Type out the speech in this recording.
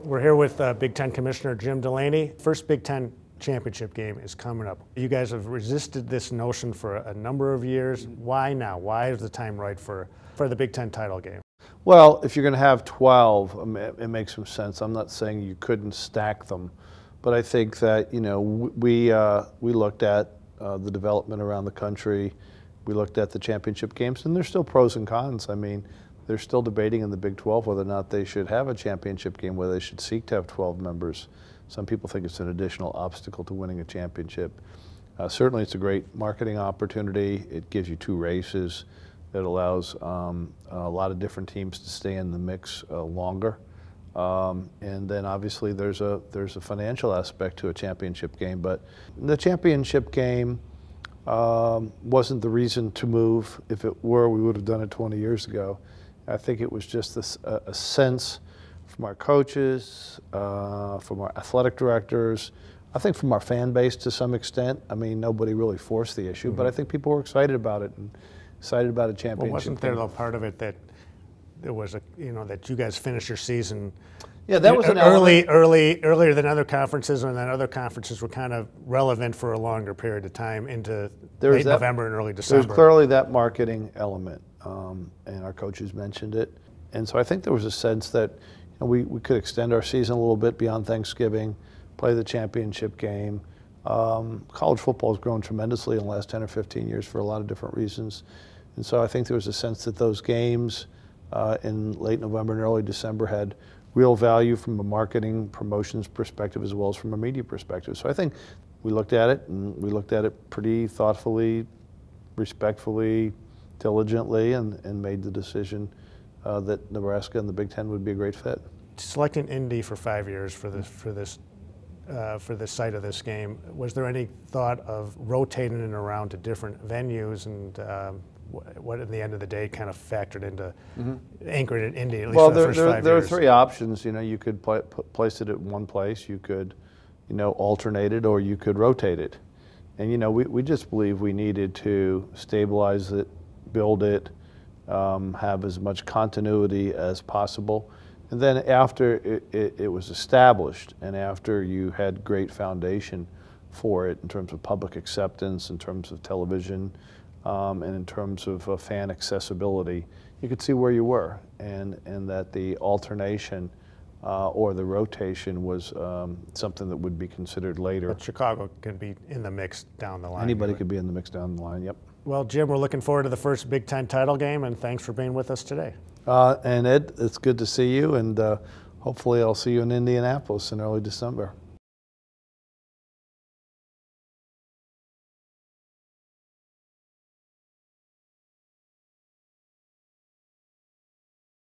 We're here with Big Ten Commissioner Jim Delany. First Big Ten championship game is coming up. You guys have resisted this notion for a number of years. Why now? Why is the time right for the Big Ten title game? Well, if you're going to have 12, it makes some sense. I'm not saying you couldn't stack them, but I think that, you know, we looked at the development around the country. We looked at the championship games, and there's still pros and cons. I mean, they're still debating in the Big 12 whether or not they should have a championship game, whether they should seek to have 12 members. Some people think it's an additional obstacle to winning a championship. Certainly, it's a great marketing opportunity. It gives you 2 races. It allows a lot of different teams to stay in the mix longer. And then obviously there's a financial aspect to a championship game. But the championship game wasn't the reason to move. If it were, we would have done it 20 years ago. I think it was just a sense from our coaches, from our athletic directors, I think from our fan base to some extent. I mean, nobody really forced the issue, but I think people were excited about it and excited about a championship. Well, wasn't there though part of it that there was that you guys finished your season? Yeah, that was an earlier than other conferences, and then other conferences were kind of relevant for a longer period of time into late November and early December. There's clearly that marketing element, and our coaches mentioned it. And so I think there was a sense that we could extend our season a little bit beyond Thanksgiving, play the championship game. College football has grown tremendously in the last 10 or 15 years for a lot of different reasons. And so I think there was a sense that those games in late November and early December had real value from a marketing promotions perspective as well as from a media perspective. So I think we looked at it, and we looked at it pretty thoughtfully, respectfully, diligently, and made the decision that Nebraska and the Big Ten would be a great fit. Selecting Indy for 5 years for the site of this game, was there any thought of rotating it around to different venues, and what at the end of the day kind of factored into anchoring it in Indy, at least for the first 5 years? There are 3 options. You could place it at one place, you could alternate it, or you could rotate it. And we just believe we needed to stabilize it, build it, have as much continuity as possible. And then after it was established, and after you had great foundation for it in terms of public acceptance, in terms of television, and in terms of fan accessibility, you could see where you were, and that the alternation or the rotation was something that would be considered later. But Chicago can be in the mix down the line. Anybody could be in the mix down the line, yep. Well, Jim, we're looking forward to the first Big Ten title game, and thanks for being with us today. And Ed, it's good to see you, and hopefully I'll see you in Indianapolis in early December.